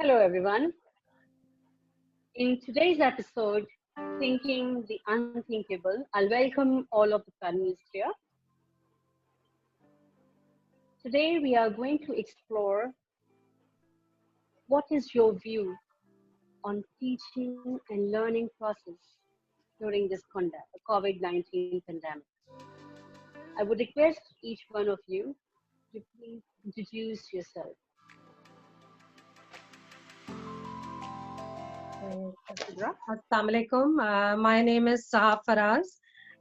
Hello, everyone. In today's episode, Thinking the Unthinkable, I'll welcome all of the panelists here. Today, we are going to explore what is your view on teaching and learning process during this COVID-19 pandemic. I would request each one of you to please introduce yourself. Assalamu alaikum. My name is Sahab Faraz.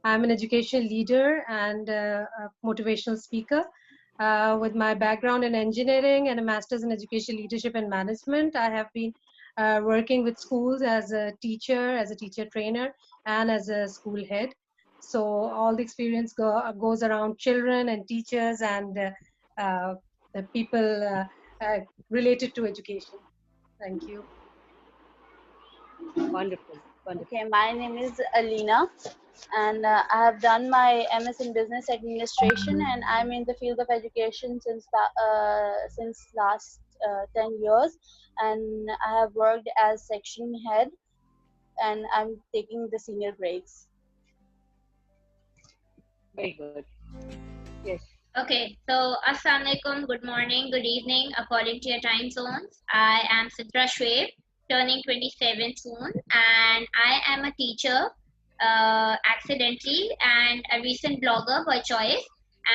I'm an education leader and a motivational speaker. With my background in engineering and a master's in education leadership and management, I have been working with schools as a teacher trainer, and as a school head. So all the experience goes around children and teachers and the people related to education. Thank you. Wonderful. Okay, my name is Alina, and I have done my MS in Business Administration, and I'm in the field of education since last 10 years, and I have worked as section head, and I'm taking the senior grades. Very good. Yes. Okay, so Assalamu alaikum, good morning, good evening, according to your time zones. I am Sidra Shweb, turning 27 soon, and I am a teacher accidentally and a recent blogger by choice.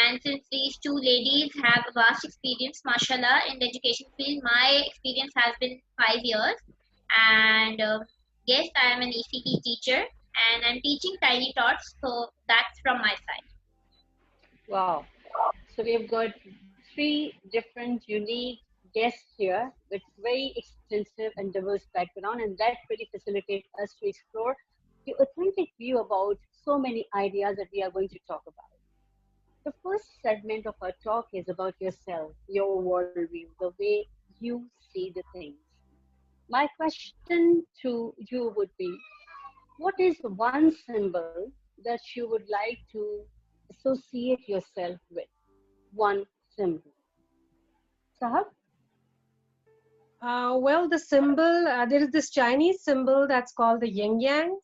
And since these two ladies have a vast experience, mashallah, in the education field, my experience has been 5 years. And yes, I am an ECE teacher, and I'm teaching Tiny Tots, so that's from my side. Wow. So we have got three different unique guests here with very extensive and diverse background, and that really facilitates us to explore the authentic view about so many ideas that we are going to talk about. The first segment of our talk is about yourself, your worldview, the way you see the things. My question to you would be, what is one symbol that you would like to associate yourself with? One symbol. Sahab? Well, the symbol, there is this Chinese symbol that's called the yin yang.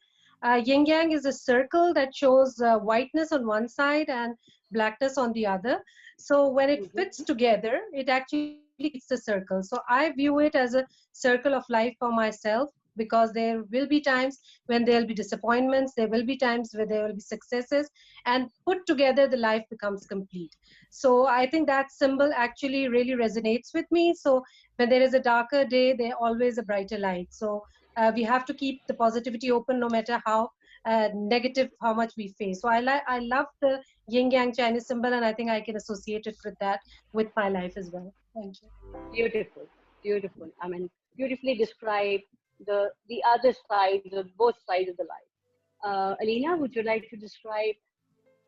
Yin yang is a circle that shows whiteness on one side and blackness on the other. So when it fits together, it actually creates a circle. So I view it as a circle of life for myself, because there will be times when there will be disappointments, there will be times where there will be successes, and put together the life becomes complete. So I think that symbol actually really resonates with me. So when there is a darker day, there's always a brighter light. So we have to keep the positivity open, no matter how negative, how much we face. So I love the yin yang Chinese symbol, and I think I can associate it with that with my life as well. Thank you. Beautiful, beautiful. I mean, beautifully describe the other side, both sides of the life. Alina, would you like to describe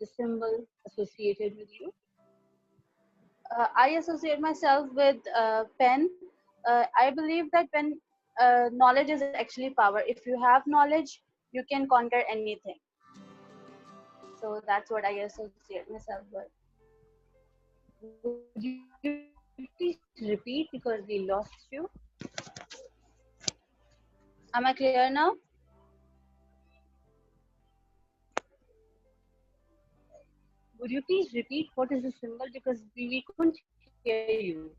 the symbol associated with you? I associate myself with pen. I believe that when knowledge is actually power. If you have knowledge, you can conquer anything. So that's what I associate myself with. Would you please repeat because we lost you? Am I clear now? Would you please repeat what is the symbol because we couldn't hear you?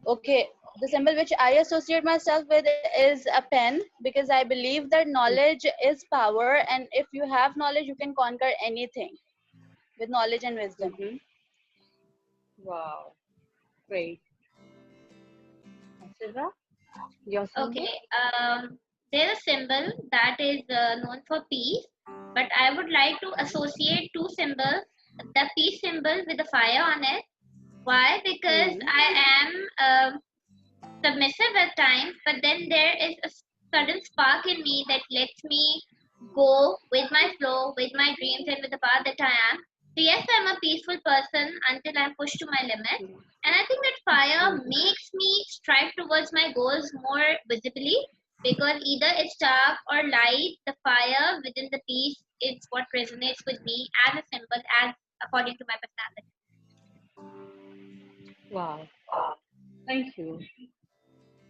Okay, the symbol which I associate myself with is a pen, because I believe that knowledge is power, and if you have knowledge, you can conquer anything with knowledge and wisdom. Wow, great. Sidra, your symbol? Okay, there's a symbol that is known for peace, but I would like to associate two symbols, the peace symbol with the fire on it. Why? Because I am submissive at times, but then there is a sudden spark in me that lets me go with my flow, with my dreams, and with the path that I am. So yes, I'm a peaceful person until I'm pushed to my limit. And I think that fire makes me strive towards my goals more visibly, because either it's dark or light, the fire within the peace is what resonates with me as a symbol, as according to my personality. Wow. Thank you.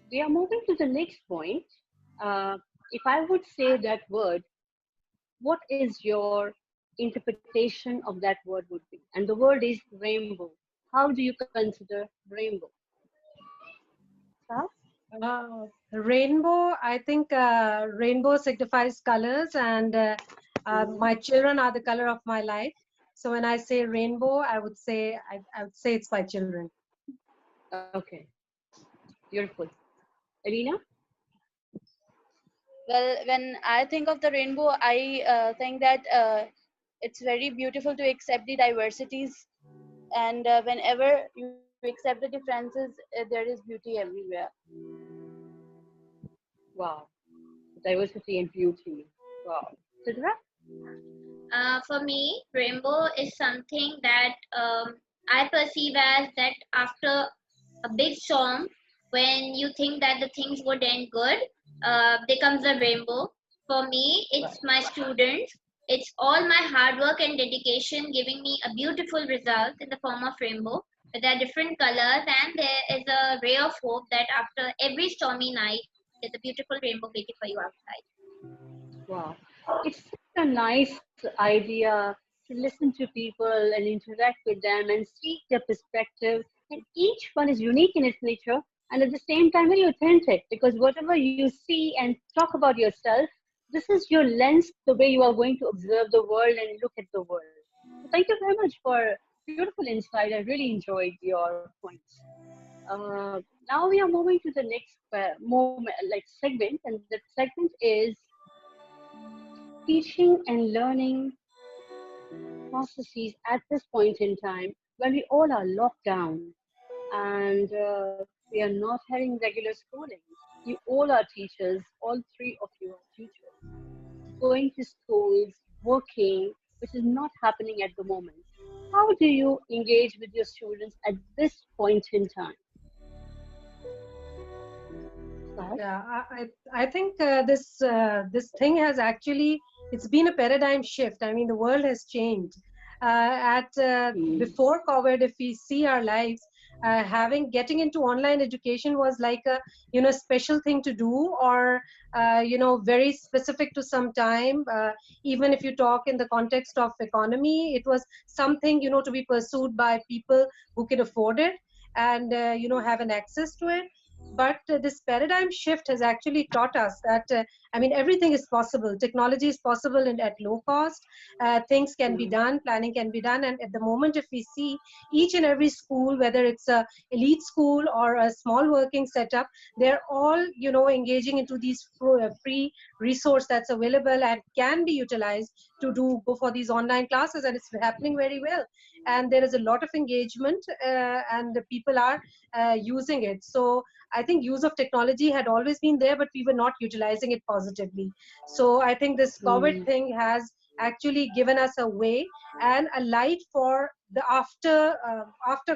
We are moving to the next point. If I would say that word, what is your interpretation of that word would be? And the word is rainbow. How do you consider rainbow? Sahab? Rainbow, I think rainbow signifies colors, and my children are the color of my life. So when I say rainbow, I would say it's my children. Okay, beautiful. Alina? Well, when I think of the rainbow, I think that it's very beautiful to accept the diversities, and whenever you accept the differences, there is beauty everywhere. Wow, diversity and beauty. Wow. Sidra? For me, rainbow is something that I perceive as that after a big storm, when you think that the things would end good, there comes a rainbow. For me, it's my students. It's all my hard work and dedication giving me a beautiful result in the form of rainbow. There are different colors, and there is a ray of hope that after every stormy night, there's a beautiful rainbow waiting for you outside. Wow. It's such a nice idea to listen to people and interact with them and see their perspective. And each one is unique in its nature and at the same time very authentic because whatever you see and talk about yourself, this is your lens, the way you are going to observe the world and look at the world. So thank you very much for beautiful insight. I really enjoyed your points. Now we are moving to the next moment, like segment, and that segment is teaching and learning processes at this point in time when we all are locked down and we are not having regular schooling. You all are teachers, all three of you are teachers, going to schools, working, which is not happening at the moment. How do you engage with your students at this point in time? Sahar? Yeah, I think this thing has actually, it's been a paradigm shift. I mean, the world has changed. At Before COVID, if we see our lives, getting into online education was like a special thing to do, or very specific to some time. Even if you talk in the context of economy, it was something to be pursued by people who can afford it and have an access to it. But this paradigm shift has actually taught us that I mean, everything is possible. Technology is possible and at low cost. Things can be done, planning can be done. And at the moment, if we see each and every school, whether it's a elite school or a small working setup, they're all engaging into these free resource that's available and can be utilized to go for these online classes, and it's happening very well. And there is a lot of engagement, and the people are using it. So I think use of technology had always been there, but we were not utilizing it positively. So I think this COVID thing has actually given us a way and a light for the after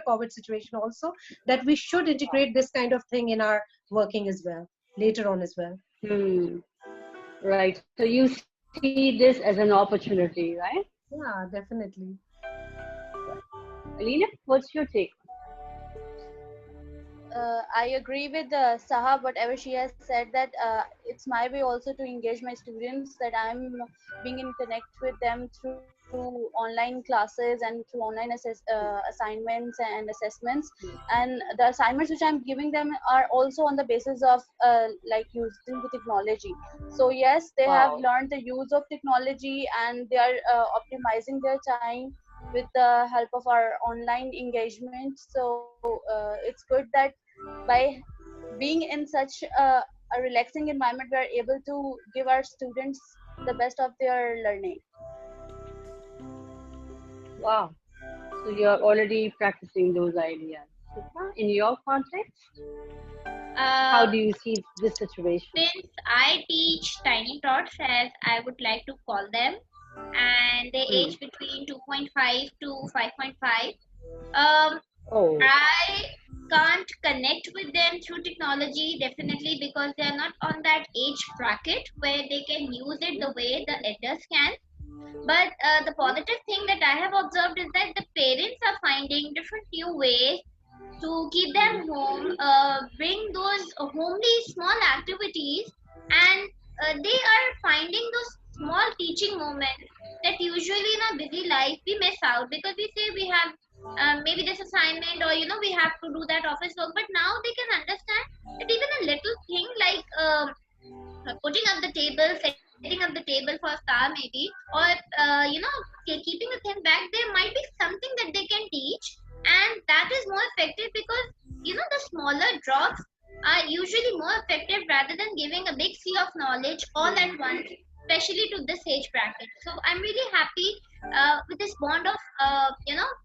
COVID situation also, that we should integrate this kind of thing in our working as well, later on as well. Right. So you see this as an opportunity, right? Yeah, definitely. Alina, what's your take? I agree with Sahab, whatever she has said, that it's my way also to engage my students, that I'm being in connect with them through online classes and through online assignments and assessments. And the assignments which I'm giving them are also on the basis of like using the technology. So yes, they have learned the use of technology and they are optimizing their time with the help of our online engagement. So it's good that by being in such a relaxing environment, we are able to give our students the best of their learning. Wow. So you're already practicing those ideas. Sita, in your context, how do you see this situation? Since I teach tiny tots, as I would like to call them, and they age between 2.5 to 5.5, I can't connect with them through technology, definitely, because they are not on that age bracket where they can use it the way the adults can. But the positive thing that I have observed is that the parents are finding different new ways to keep them home, bring those homely small activities, and they are finding those small teaching moments that usually in a busy life we miss out, because we say we have maybe this assignment, or we have to do that office work, but now they can understand that even a little thing like putting up the table, setting up the table for a star maybe, or keeping the thing back, there might be something that they can teach, and that is more effective, because the smaller drops are usually more effective rather than giving a big sea of knowledge all at once, especially to this age bracket. So I'm really happy with this bond of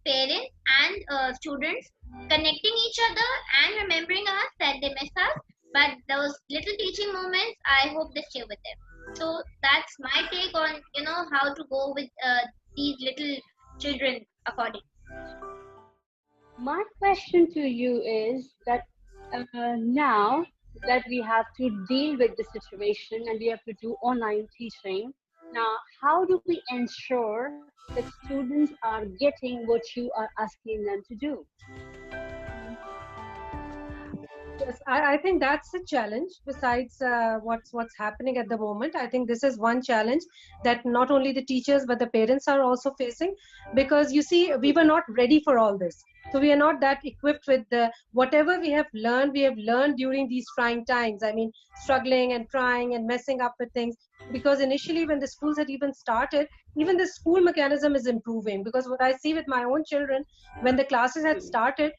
parents and students connecting each other and remembering us that they miss us, but those little teaching moments, I hope they stay with them. So that's my take on how to go with these little children according. My question to you is that now that we have to deal with the situation and we have to do online teaching, now how do we ensure that students are getting what you are asking them to do? Yes, I think that's a challenge. Besides what's happening at the moment, I think this is one challenge that not only the teachers but the parents are also facing, because you see, we were not ready for all this. So we are not that equipped with the whatever we have learned. We have learned during these trying times. I mean, struggling and trying and messing up with things. Because initially, when the schools had even started, even the school mechanism is improving. Because what I see with my own children, when the classes had started,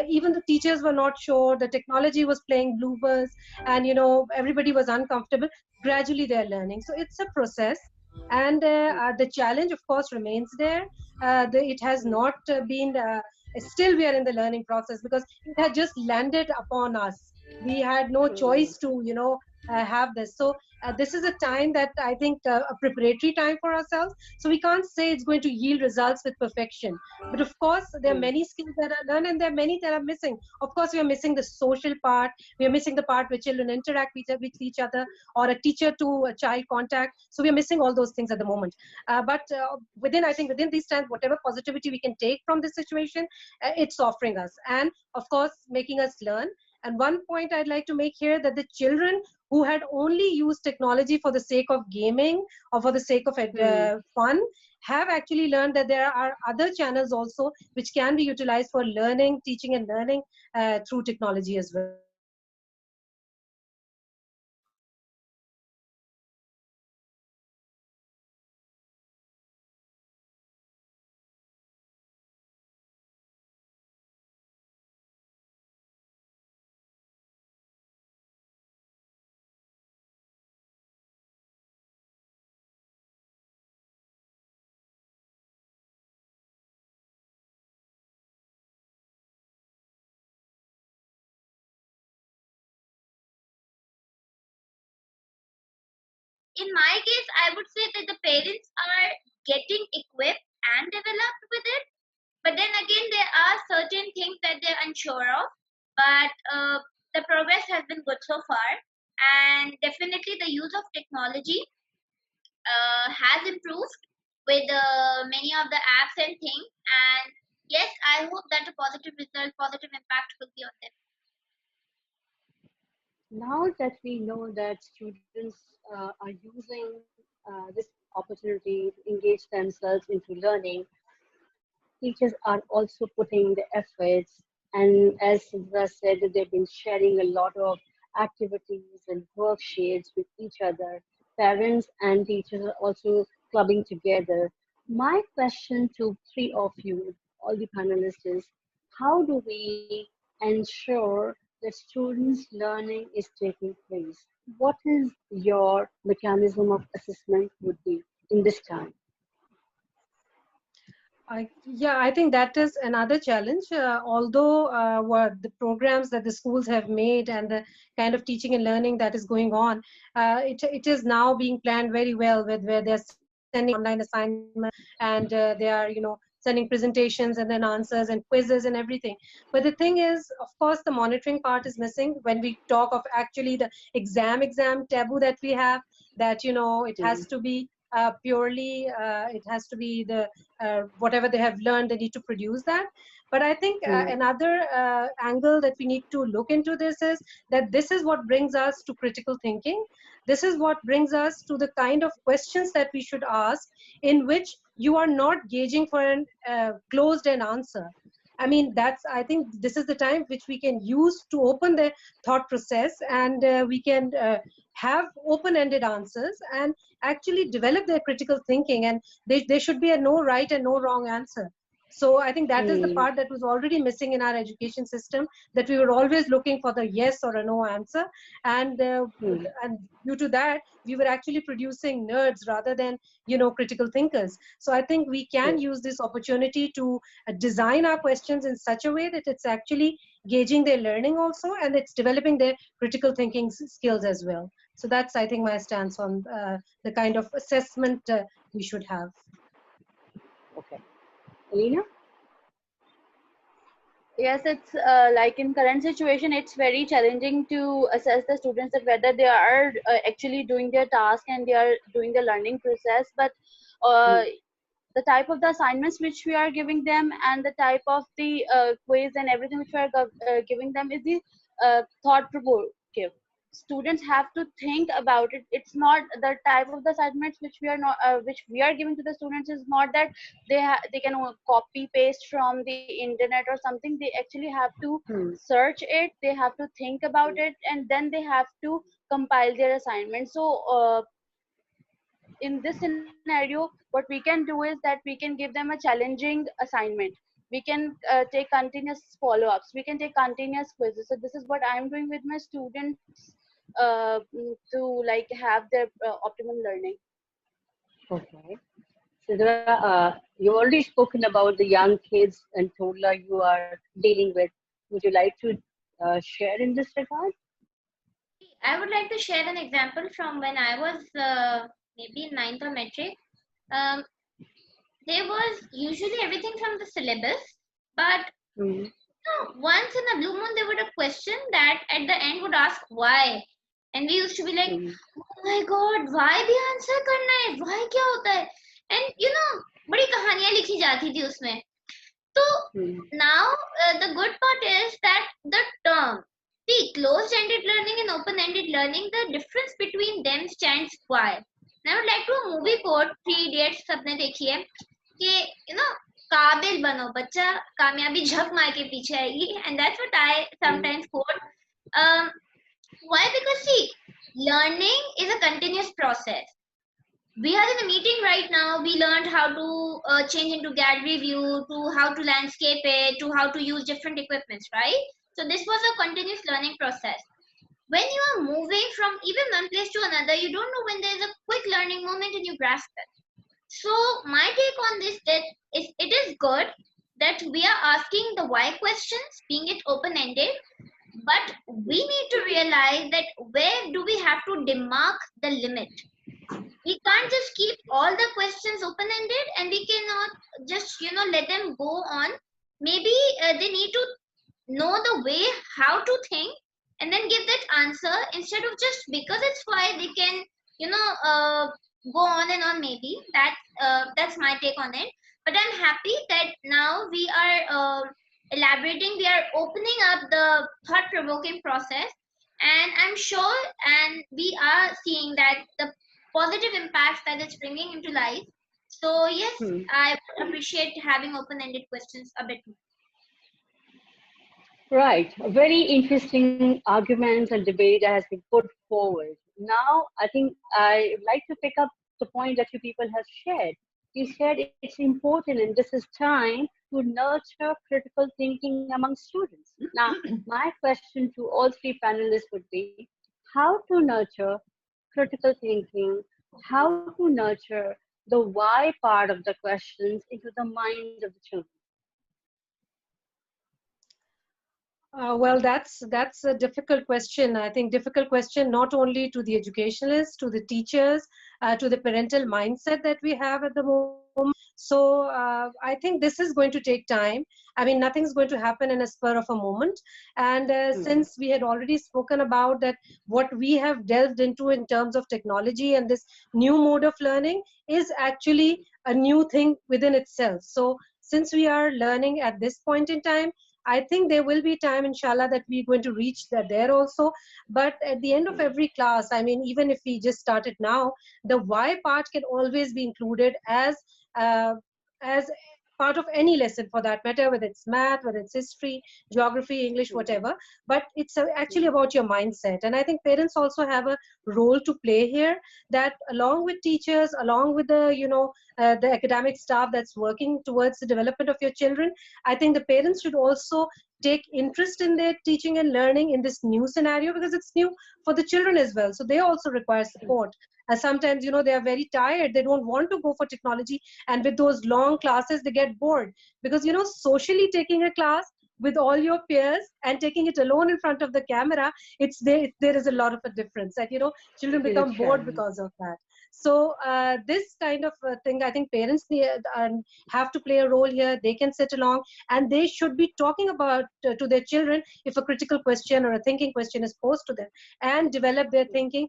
even the teachers were not sure, the technology was playing bloopers, and everybody was uncomfortable. Gradually they're learning, so it's a process. And the challenge of course remains there. It has not been still we are in the learning process, because it had just landed upon us. We had no choice to have this. So this is a time that I think a preparatory time for ourselves. So we can't say it's going to yield results with perfection, but of course there are many skills that are learned, and there are many that are missing. Of course we are missing the social part. We are missing the part where children interact with each other, or a teacher to a child contact. So we are missing all those things at the moment. But I think within these times, whatever positivity we can take from this situation, it's offering us, and of course making us learn. And one point I'd like to make here, that the children who had only used technology for the sake of gaming or for the sake of fun have actually learned that there are other channels also which can be utilized for learning, teaching and learning through technology as well. In my case, I would say that the parents are getting equipped and developed with it, but then again there are certain things that they're unsure of, but the progress has been good so far, and definitely the use of technology has improved with many of the apps and things, and yes, I hope that a positive result, positive impact will be on them. Now that we know that students are using this opportunity to engage themselves into learning, teachers are also putting the efforts. And as Sindra said, that they've been sharing a lot of activities and worksheets with each other. Parents and teachers are also clubbing together. My question to three of you, all the panelists, is how do we ensure that students' learning is taking place? What is your mechanism of assessment would be in this time? I think that is another challenge. Although what the programs that the schools have made and the kind of teaching and learning that is going on, it is now being planned very well, with where they're sending online assignments, and they are sending presentations and then answers and quizzes and everything. But the thing is, of course, the monitoring part is missing when we talk of actually the exam taboo that we have. That it has to be purely it has to be the whatever they have learned, they need to produce that. But I think another angle that we need to look into this is that this is what brings us to critical thinking. This is what brings us to the kind of questions that we should ask, in which you are not gauging for an closed-end answer. I mean, I think this is the time which we can use to open the thought process, and we can have open-ended answers and actually develop their critical thinking. And there should be a no right and no wrong answer. So I think that is the part that was already missing in our education system, that we were always looking for the yes or a no answer. And due to that, we were actually producing nerds rather than, critical thinkers. So I think we can use this opportunity to design our questions in such a way that it's actually gauging their learning also, and it's developing their critical thinking skills as well. So that's, I think, my stance on the kind of assessment we should have. Okay. Alina? Yes, it's like in current situation, it's very challenging to assess the students that whether they are actually doing their task and they are doing the learning process. But the type of the assignments which we are giving them and the type of the quiz and everything which we are giving them is the thought provocative. Students have to think about it. It's not the type of the assignments which we are not which we are giving to the students is not that they can copy paste from the internet or something. They actually have to search it, they have to think about it, and then they have to compile their assignment. So in this scenario, what we can do is that we can give them a challenging assignment. We can take continuous follow-ups, we can take continuous quizzes. So this is what I'm doing with my students to like have their optimum learning. Okay. Sidra, you already spoken about the young kids and toddler you are dealing with. Would you like to share in this regard? I would like to share an example from when I was maybe in 9th or metric. There was usually everything from the syllabus, but once in a blue moon there would a question that at the end would ask why, and we used to be like, oh my god, why the answer करना है, why क्या होता है, and बड़ी कहानियां लिखी जाती थी उसमें. So now the good part is that the term, see, closed-ended learning and open-ended learning, the difference between them stands why. And I would like to a movie quote, 3 Idiots सबने देखी है, कि काबिल बनो बच्चा, कामयाबी झक मार के पीछे आएगी, and that's what I sometimes quote. Why? Because see, learning is a continuous process. We are in a meeting right now. We learned how to change into gallery view, to how to landscape it, to how to use different equipments, right? So this was a continuous learning process. When you are moving from even one place to another, you don't know when there is a quick learning moment and you grasp it. So my take on this is it is good that we are asking the why questions, being it open-ended, but we need to realize that where do we have to demark the limit. We can't just keep all the questions open-ended, and we cannot just let them go on. Maybe they need to know the way how to think and then give that answer, instead of just because it's why they can go on and on. Maybe that's my take on it. But I'm happy that now we are elaborating, we are opening up the thought-provoking process, and I'm sure and we are seeing that the positive impacts that it's bringing into life. So yes, I appreciate having open-ended questions a bit more. Right. A very interesting arguments and debate that has been put forward. Now, I think I would like to pick up the point that you people have shared. You said it's important and this is time to nurture critical thinking among students. Now, my question to all 3 panelists would be, how to nurture critical thinking, how to nurture the why part of the questions into the minds of the children? Well, that's a difficult question. I think difficult question not only to the educationalists, to the teachers, to the parental mindset that we have at the moment. So I think this is going to take time. I mean, nothing's going to happen in a spur of a moment. And since we had already spoken about that, what we have delved into in terms of technology and this new mode of learning is actually a new thing within itself. So since we are learning at this point in time, I think there will be time, inshallah, that we're going to reach there also. But at the end of every class, I mean, even if we just start it now, the why part can always be included uh, as part of any lesson for that matter, whether it's math, whether it's history, geography, English, whatever. But it's actually about your mindset. And I think parents also have a role to play here, that along with teachers, along with the academic staff that's working towards the development of your children, I think the parents should also take interest in their teaching and learning in this new scenario, because it's new for the children as well. So they also require support. Sometimes, they are very tired. They don't want to go for technology. And with those long classes, they get bored. Because, socially taking a class with all your peers and taking it alone in front of the camera, there is a lot of a difference. And, children It is a become bored challenge. because of that. So this kind of thing, I think parents have to play a role here. They can sit along and they should be talking about to their children if a critical question or a thinking question is posed to them, and develop their thinking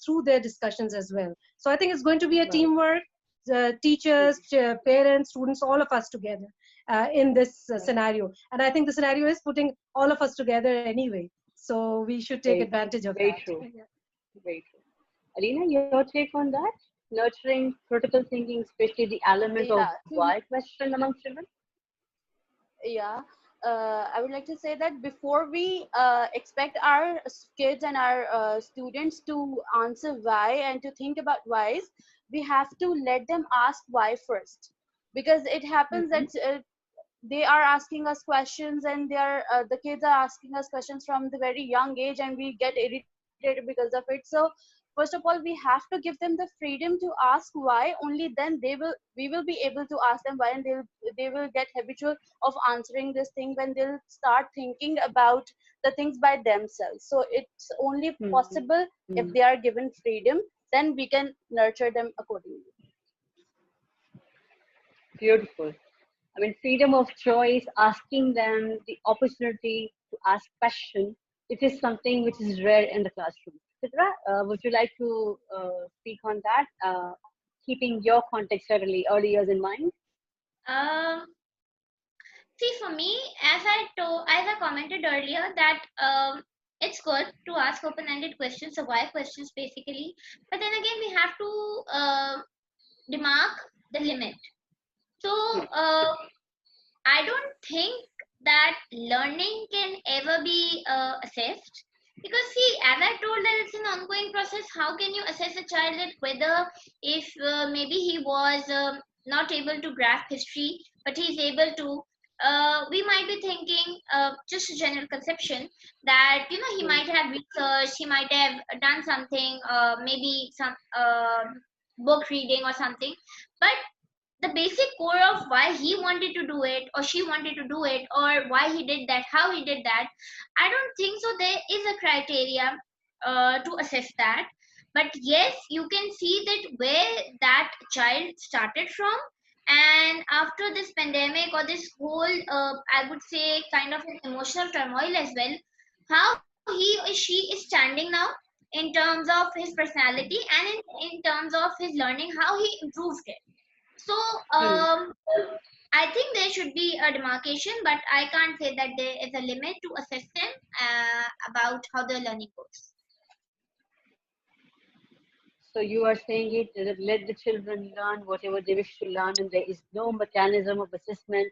through their discussions as well. So I think it's going to be a Right. teamwork, teachers, parents, students, all of us together in this scenario. And I think the scenario is putting all of us together anyway. So we should take Very, advantage of very that. true. Very true. Alina, your take on that? Nurturing critical thinking, especially the element of Yeah. why question among children? Yeah. I would like to say that before we expect our kids and our students to answer why and to think about whys, we have to let them ask why first. Because it happens Mm-hmm. that they are asking us questions, and the kids are asking us questions from the very young age, and we get irritated because of it. So first of all, we have to give them the freedom to ask why. Only then we will be able to ask them why, and they will get habitual of answering this thing when they'll start thinking about the things by themselves. So it's only Mm-hmm. possible if they are given freedom, then we can nurture them accordingly. Beautiful. I mean, freedom of choice, asking them the opportunity to ask questions, it is something which is rare in the classroom. Chitra, would you like to speak on that, keeping your context certainly early years in mind? Um, See, for me, as I commented earlier, that it's good to ask open-ended questions, or why questions basically. But then again, we have to demark the limit. So I don't think that learning can ever be assessed, because see, as I told, that it's an ongoing process. How can you assess a child that whether if maybe he was not able to grasp history, but he's able to? We might be thinking just a general conception that he might have researched, he might have done something, maybe some book reading or something, but the basic core of why he wanted to do it or she wanted to do it, or why he did that, how he did that, I don't think so there is a criteria to assess that. But yes, you can see that where that child started from, and after this pandemic or this whole I would say kind of an emotional turmoil as well, how he or she is standing now in terms of his personality, and in terms of his learning, how he improved it. So Hmm. I think there should be a demarcation, but I can't say that there is a limit to assess them about how their learning goes. So you are saying it that let the children learn whatever they wish to learn, and there is no mechanism of assessment.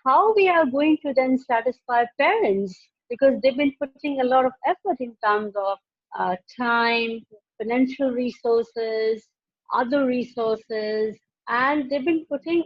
How we are going to then satisfy parents, because they've been putting a lot of effort in terms of time, financial resources, other resources, and they've been putting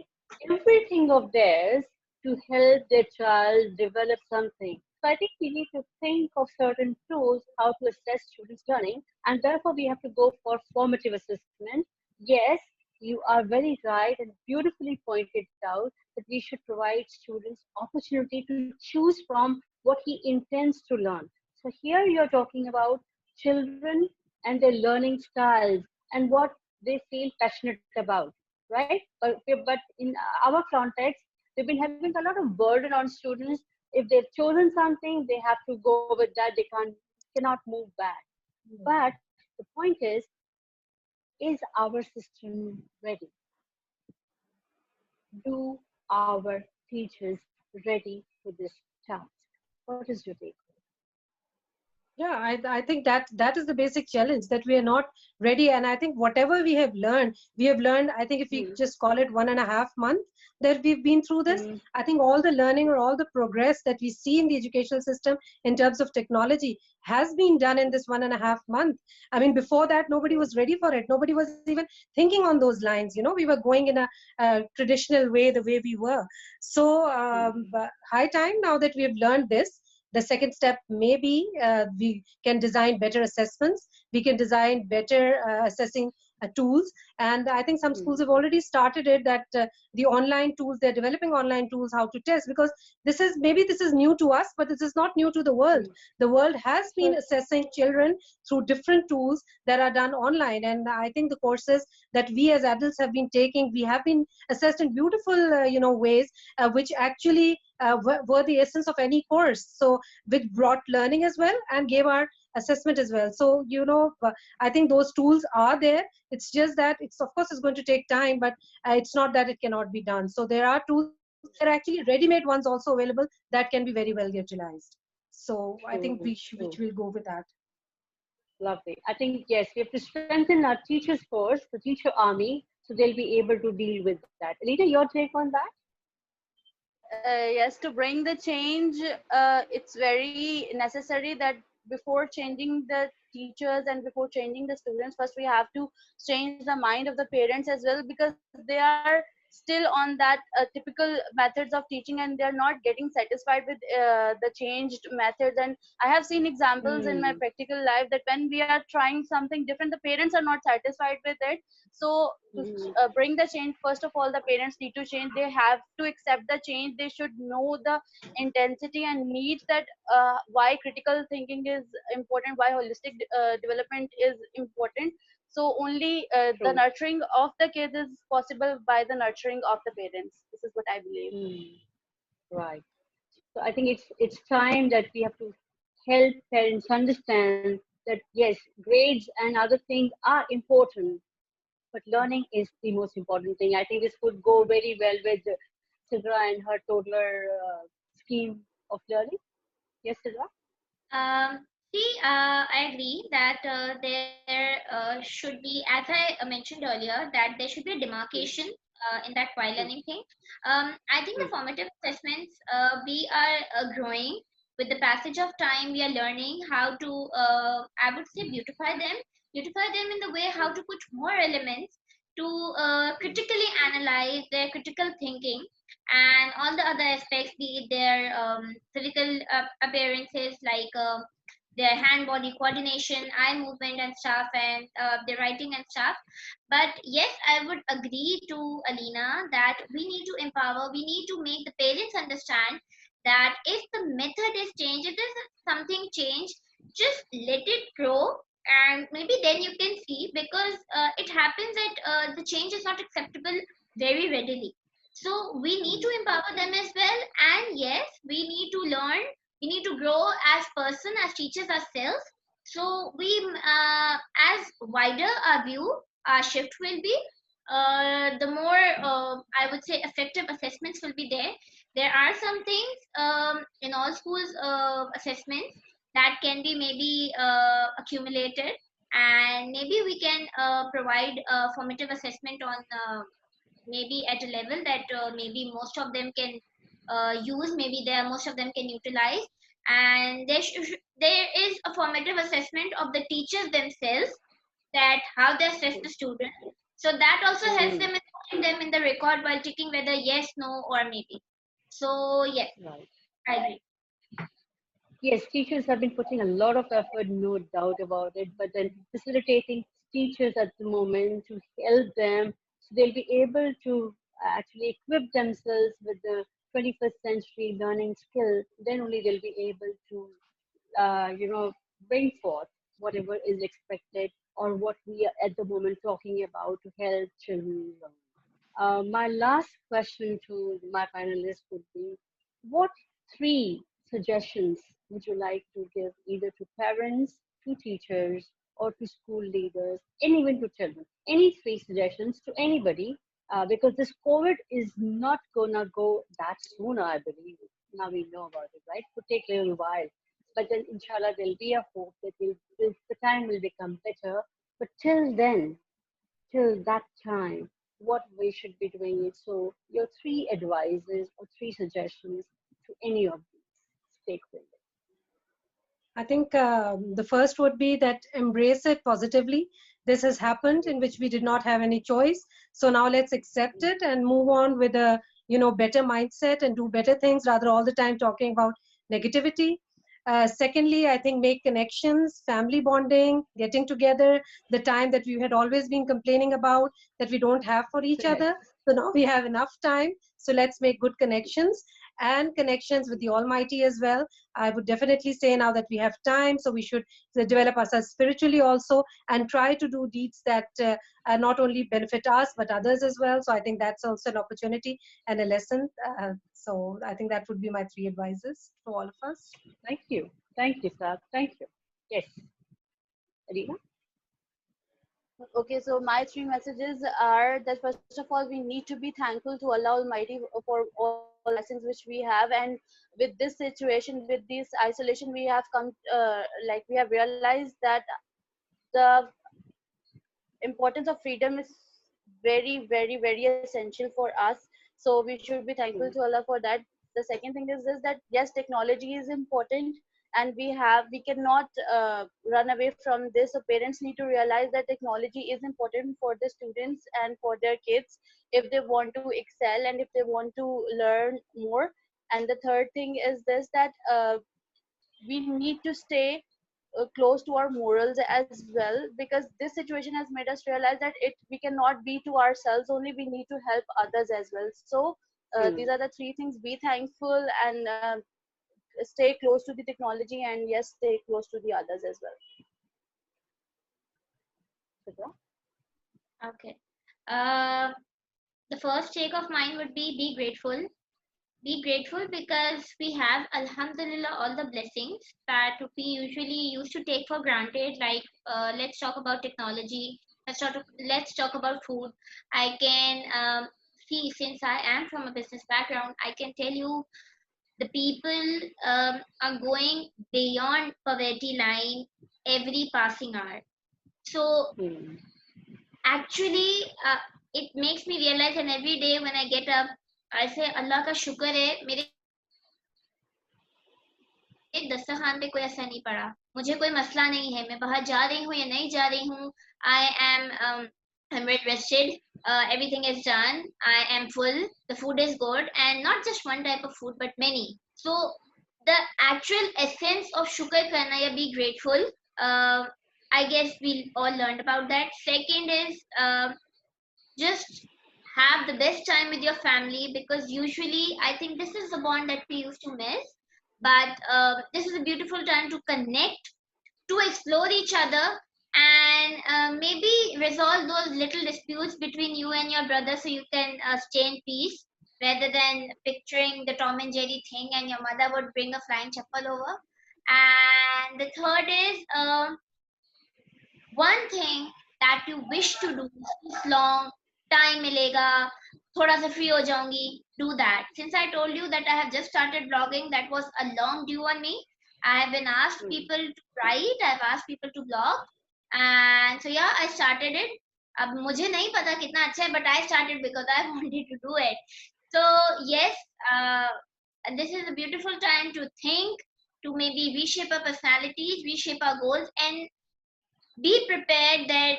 everything of theirs to help their child develop something. So I think we need to think of certain tools how to assess students' learning, and therefore we have to go for formative assessment. Yes, you are very right and beautifully pointed out that we should provide students opportunity to choose from what he intends to learn. So here you're talking about children and their learning styles and what they feel passionate about, right? But in our context, they've been having a lot of burden on students. If they've chosen something, they have to go with that. They cannot move back. But the point is our system ready? Do our teachers ready for this task? What is your take? Yeah, I think that that is the basic challenge, that we are not ready. And I think whatever we have learned, I think if we Hmm. just call it 1.5 months that we've been through this, Hmm. I think all the learning or all the progress that we see in the educational system in terms of technology has been done in this 1.5 month. I mean, before that, nobody was ready for it. Nobody was even thinking on those lines. We were going in a traditional way, the way we were. So high time now that we have learned this. The second step may be we can design better assessments. We can design better assessing tools. And I think some schools Hmm. have already started it, that the online tools, they're developing online tools, how to test, because this is new to us, but this is not new to the world. Hmm. The world has been So assessing children through different tools that are done online. And I think the courses that we as adults have been taking, we have been assessed in beautiful, ways, which actually were the essence of any course. So which brought learning as well and gave our assessment as well. So I think those tools are there. It's just that it's, of course, it's going to take time, but it's not that it cannot be done. So there are tools, there are actually ready-made ones also available that can be very well utilized. So I think true, which true. will go with that. Lovely. I think, yes, we have to strengthen our teachers' force, the teacher army, so they'll be able to deal with that. Alita, your take on that? Yes, to bring the change, it's very necessary that before changing the teachers and before changing the students, first we have to change the mind of the parents as well, because they are still on that typical methods of teaching, and they are not getting satisfied with the changed methods. And I have seen examples in my Hmm. practical life that when we are trying something different, the parents are not satisfied with it. So to Hmm. bring the change, first of all the parents need to change. They have to accept the change. They should know the intensity and needs, that why critical thinking is important, why holistic development is important. So only the True. nurturing of the kids is possible by the nurturing of the parents. This is what I believe. Hmm. Right. So I think it's time that we have to help parents understand that yes, grades and other things are important, but learning is the most important thing. I think this would go very well with Sidra and her toddler scheme of learning. Yes, Sidra? See, I agree that there should be, as I mentioned earlier, that there should be a Hmm. demarcation in that while Hmm. learning thing. I think the Hmm. formative assessments, we are growing with the passage of time. We are learning how to, I would say, beautify them in the way how to put more elements to Hmm. critically analyze their critical thinking and all the other aspects, be it their physical appearances like their hand body coordination, eye movement and stuff, and their writing and stuff. But yes, I would agree to Alina that we need to empower, we need to make the parents understand that if the method is changed, if there's something changed, just let it grow, and maybe then you can see, because it happens that the change is not acceptable very readily. So we need Hmm. to empower them as well. And yes, we need to learn, we need to grow as person, as teachers ourselves. So we as wider our view, our shift will be, the more I would say effective assessments will be there. There are some things in all schools assessments that can be maybe accumulated, and maybe we can provide a formative assessment on maybe at a level that maybe most of them can use, maybe there most of them can utilize. And there is a formative assessment of the teachers themselves, that how they assess the student, so that also helps Hmm. them in putting them in the record while checking whether yes, no, or maybe. So yes, Right. I agree. Yes, teachers have been putting a lot of effort, no doubt about it, but then facilitating teachers at the moment to help them so they'll be able to actually equip themselves with the 21st century learning skill, then only they'll be able to, bring forth whatever is expected or what we are at the moment talking about to help children learn. My last question to my panelists would be, what three suggestions would you like to give either to parents, to teachers, or to school leaders, and even to children? Any three suggestions to anybody, because this COVID is not gonna go that soon, I believe. Now we know about it, right? It could take a little while, but then inshallah there'll be a hope that the time will become better. But till then, till that time, what we should be doing it. So your three advices or three suggestions to any of these stakeholders. I think the first would be that embrace it positively. This has happened in which we did not have any choice. So now let's accept it and move on with a better mindset and do better things rather all the time talking about negativity. Secondly, I think make connections, family bonding, getting together, the time that we had always been complaining about that we don't have for each Correct. other. So now we have enough time. So let's make good connections and connections with the Almighty as well. I would definitely say now that we have time, so we should develop ourselves spiritually also and try to do deeds that not only benefit us but others as well. So I think that's also an opportunity and a lesson. So I think that would be my three advices to all of us. Thank you. Thank you, sir. Thank you. Yes. Arina? Okay, so my three messages are that first of all, we need to be thankful to Allah Almighty for all blessings which we have, and with this situation, with this isolation, we have come, like we have realized that the importance of freedom is very, very, very essential for us. So we should be thankful to Allah for that. The second thing is this, that yes, technology is important, and we cannot run away from this. So parents need to realize that technology is important for the students and for their kids if they want to excel and if they want to learn more. And the third thing is this, that we need to stay close to our morals as well, because this situation has made us realize that we cannot be to ourselves only, we need to help others as well. So these are the three things: be thankful, and stay close to the technology, and yes, stay close to the others as well. Sidra? Okay. The first take of mine would be grateful. Be grateful because we have, alhamdulillah, all the blessings that we usually used to take for granted. Like, let's talk about technology. Let's talk about food. I can see, since I am from a business background, I can tell you the people are going beyond poverty line every passing hour. So actually, it makes me realize, and every day when I get up, I say, Allah का शुक्र है मेरे दस्तरखान पे कोई असर नहीं पड़ा, मुझे कोई मसला नहीं है, मैं बाहर जा रही हूँ या नहीं जा रही हूँ, I am I'm well rested, everything is done, I am full, the food is good, and not just one type of food but many. So the actual essence of shukr karna ya be grateful, I guess we all learned about that. Second is just have the best time with your family, because usually I think this is the bond that we used to miss, but this is a beautiful time to connect, to explore each other, and maybe resolve those little disputes between you and your brother, so you can stay in peace, rather than picturing the Tom and Jerry thing and your mother would bring a flying chappal over. And the third is one thing that you wish to do this long time milega, thoda sa free ho jaungi, do that. Since I told you that I have just started blogging, that was a long due on me. I have been asked people to write, I've asked people to blog, and so yeah, I started it. अब मुझे नहीं पता कितना अच्छा है, but I started because I wanted to do it. So yes, this is a beautiful time to think, to maybe reshape our personalities, reshape our goals, and be prepared that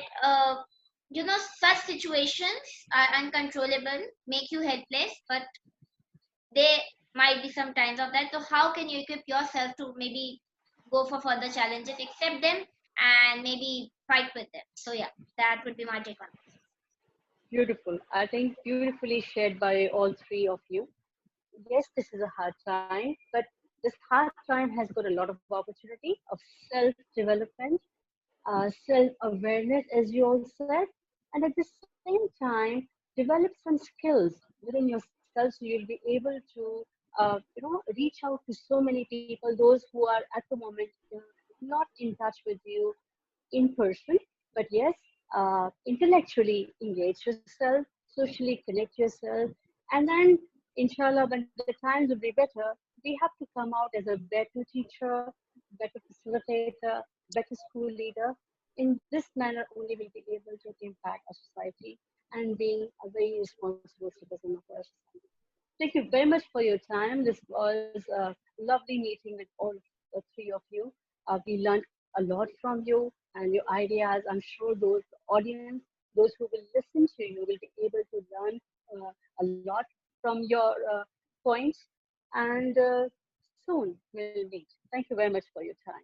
such situations are uncontrollable, make you helpless, but there might be some times of that. So how can you equip yourself to maybe go for further challenges, accept them, and maybe fight with them? So yeah, that would be my take on it. Beautiful. I think beautifully shared by all three of you. Yes, this is a hard time, but this hard time has got a lot of opportunity of self-development, self-awareness, as you all said, and at the same time, develop some skills within yourself so you'll be able to, reach out to so many people, those who are at the moment not in touch with you in person, but yes, intellectually engage yourself socially connect yourself, and then, inshallah, when the times will be better, we have to come out as a better teacher, better facilitator, better school leader. In this manner, only will be able to impact our society and being a very responsible citizen of our society. Thank you very much for your time. This was a lovely meeting with all the three of you. We learned a lot from you and your ideas. I'm sure those audience, those who will listen to you, will be able to learn a lot from your points. And soon we'll meet. Thank you very much for your time.